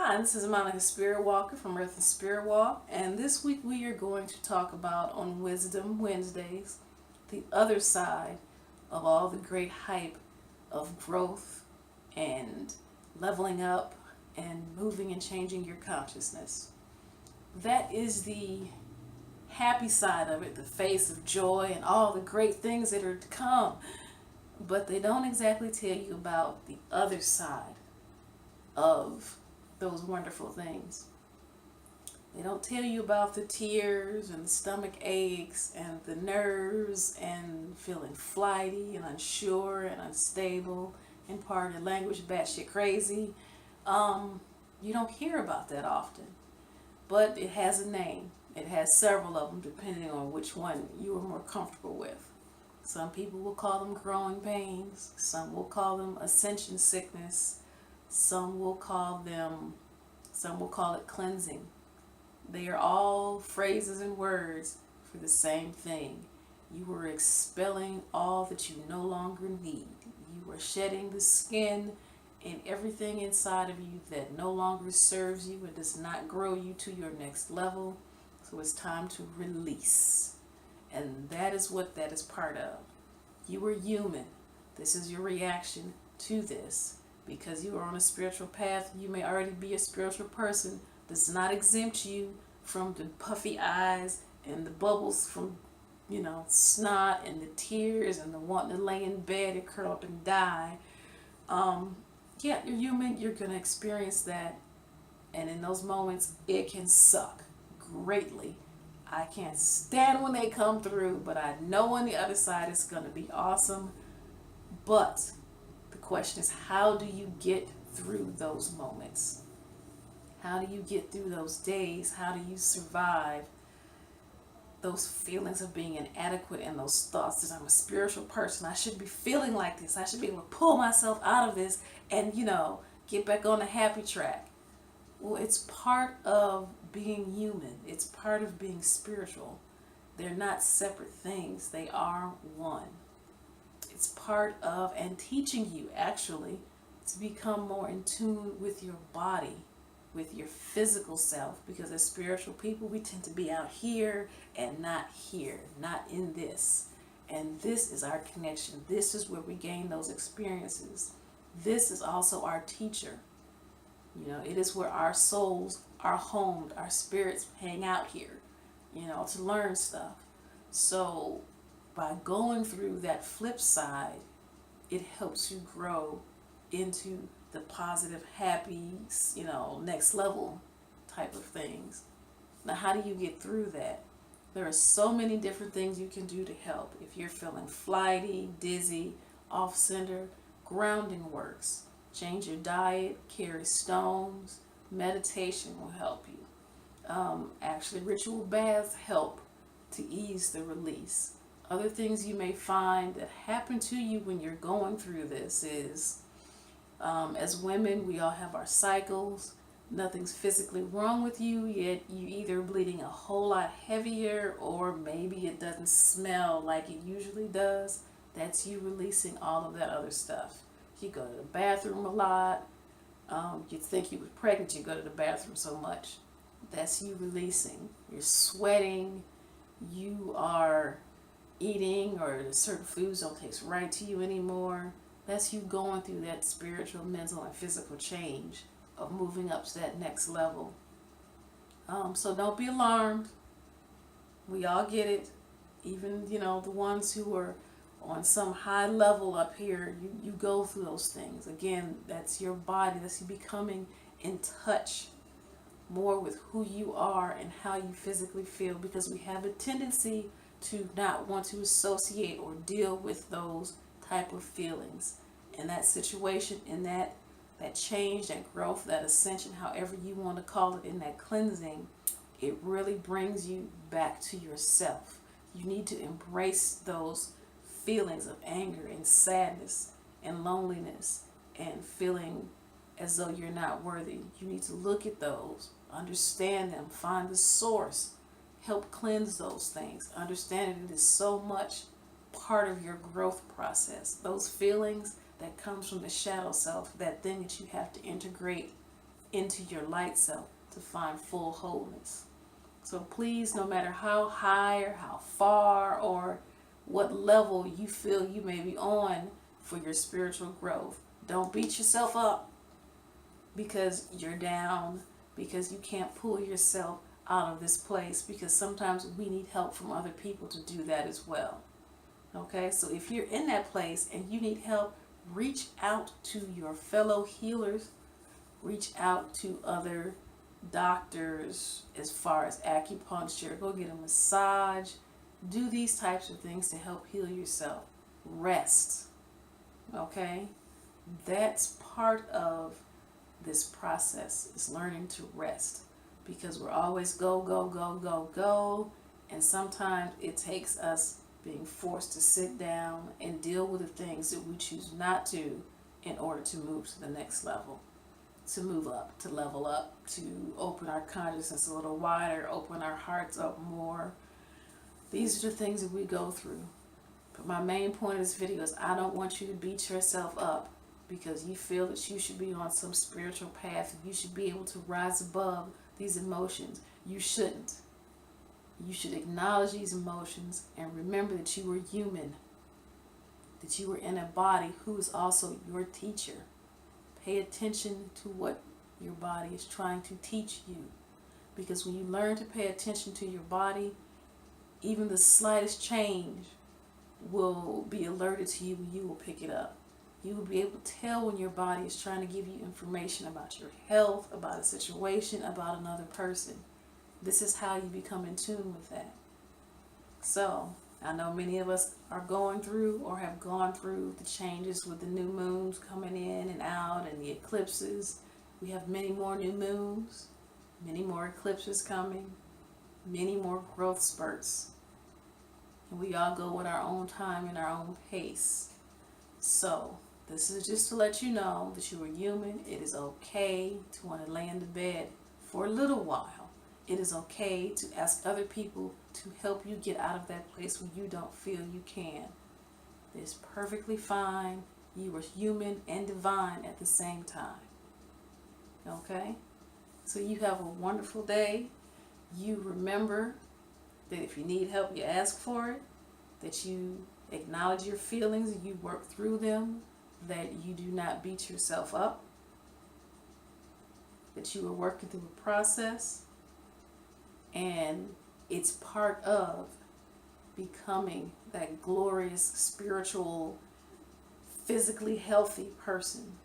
Hi, this is Monica Spirit Walker from Earth and Spirit Walk, and this week we are going to talk about on Wisdom Wednesdays the other side of all the great hype of growth and leveling up and moving and changing your consciousness. That is the happy side of it, the face of joy and all the great things that are to come, but they don't exactly tell you about the other side of those wonderful things. They don't tell you about the tears and the stomach aches and the nerves and feeling flighty and unsure and unstable and part of the language batshit crazy. You don't hear about that often, but it has a name. It has several of them depending on which one you are more comfortable with. Some people will call them growing pains. Some will call them ascension sickness. Some will call them, some will call it cleansing. They are all phrases and words for the same thing. You are expelling all that you no longer need. You are shedding the skin and everything inside of you that no longer serves you and does not grow you to your next level. So it's time to release. And that is what that is part of. You are human. This is your reaction to this. Because you are on a spiritual path, you may already be a spiritual person. Does not exempt you from the puffy eyes and the bubbles from, snot and the tears and the wanting to lay in bed and curl up and die. Yeah, you're human. You're going to experience that. And in those moments, it can suck greatly. I can't stand when they come through, but I know on the other side it's going to be awesome. But the question is, how do you get through those moments? How do you get through those days? How do you survive those feelings of being inadequate and those thoughts that I'm a spiritual person? I should be feeling like this. I should be able to pull myself out of this and, get back on the happy track. Well, it's part of being human. It's part of being spiritual. They're not separate things. They are one. It's part of and teaching you actually to become more in tune with your body, with your physical self, because as spiritual people we tend to be out here and not here, not in this. And this is our connection. This is where we gain those experiences. This is also our teacher. It is where our souls are homed, our spirits hang out here, to learn stuff. So by going through that flip side, it helps you grow into the positive, happy, next level type of things. Now, how do you get through that? There are so many different things you can do to help. If you're feeling flighty, dizzy, off center, grounding works. Change your diet, carry stones, meditation will help you. Actually, ritual baths help to ease the release. Other things you may find that happen to you when you're going through this is, as women, we all have our cycles. Nothing's physically wrong with you, yet you either bleeding a whole lot heavier or maybe it doesn't smell like it usually does. That's you releasing all of that other stuff. You go to the bathroom a lot. You think you were pregnant, you go to the bathroom so much. That's you releasing. You're sweating. You are eating or certain foods don't taste right to you anymore. That's you going through that spiritual, mental, and physical change of moving up to that next level. So don't be alarmed. We all get it. Even, the ones who are on some high level up here, you go through those things. Again, that's your body. That's you becoming in touch more with who you are and how you physically feel, because we have a tendency to not want to associate or deal with those type of feelings. In that situation, in that change, that growth, that ascension, however you want to call it, in that cleansing, it really brings you back to yourself. You need to embrace those feelings of anger and sadness and loneliness and feeling as though you're not worthy. You need to look at those, understand them, find the source, help cleanse those things. Understand it is so much part of your growth process. Those feelings that comes from the shadow self, that thing that you have to integrate into your light self to find full wholeness. So please, no matter how high or how far or what level you feel you may be on for your spiritual growth, don't beat yourself up because you're down, because you can't pull yourself out of this place, because sometimes we need help from other people to do that as well. Okay, so if you're in that place and you need help, reach out to your fellow healers, reach out to other doctors as far as acupuncture, go get a massage, do these types of things to help heal yourself. Rest, okay? That's part of this process, is learning to rest, because we're always go, go, go, go, go, and sometimes it takes us being forced to sit down and deal with the things that we choose not to in order to move to the next level, to move up, to level up, to open our consciousness a little wider, open our hearts up more. These are the things that we go through. But my main point of this video is I don't want you to beat yourself up because you feel that you should be on some spiritual path and you should be able to rise above these emotions. You shouldn't. You should acknowledge these emotions and remember that you were human, that you were in a body who is also your teacher. Pay attention to what your body is trying to teach you, because when you learn to pay attention to your body, even the slightest change will be alerted to you and you will pick it up. You will be able to tell when your body is trying to give you information about your health, about a situation, about another person. This is how you become in tune with that. So, I know many of us are going through or have gone through the changes with the new moons coming in and out and the eclipses. We have many more new moons, many more eclipses coming, many more growth spurts. And we all go with our own time and our own pace. So, this is just to let you know that you are human. It is okay to want to lay in the bed for a little while. It is okay to ask other people to help you get out of that place where you don't feel you can. It's perfectly fine. You are human and divine at the same time. Okay? So you have a wonderful day. You remember that if you need help, you ask for it. That you acknowledge your feelings and you work through them. That you do not beat yourself up. That you are working through a process. And it's part of becoming that glorious, spiritual, physically healthy person.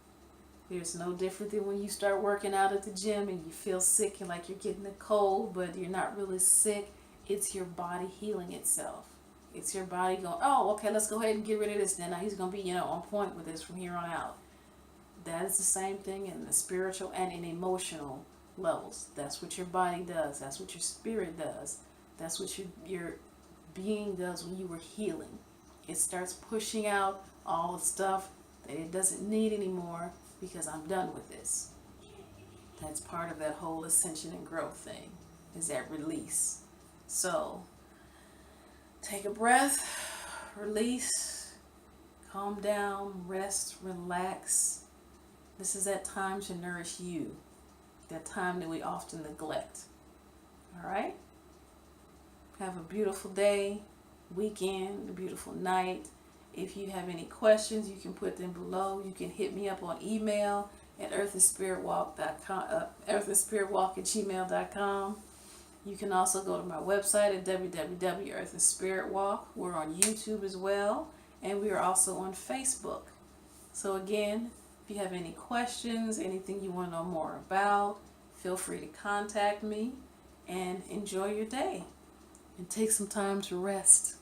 There's no different than when you start working out at the gym and you feel sick and like you're getting a cold, but you're not really sick. It's your body healing itself. It's your body going, oh, okay, let's go ahead and get rid of this. Then he's going to be, on point with this from here on out. That is the same thing in the spiritual and in emotional levels. That's what your body does. That's what your spirit does. That's what your being does when you were healing. It starts pushing out all the stuff that it doesn't need anymore because I'm done with this. That's part of that whole ascension and growth thing, is that release. So take a breath, release, calm down, rest, relax. This is that time to nourish you. That time that we often neglect. All right? Have a beautiful day, weekend, a beautiful night. If you have any questions, you can put them below. You can hit me up on email at earthandspiritwalk.com, earthandspiritwalk@gmail.com. You can also go to my website at www.earthandspiritwalk. We're on YouTube as well, and we are also on Facebook. So again, if you have any questions, anything you want to know more about, feel free to contact me, and enjoy your day and take some time to rest.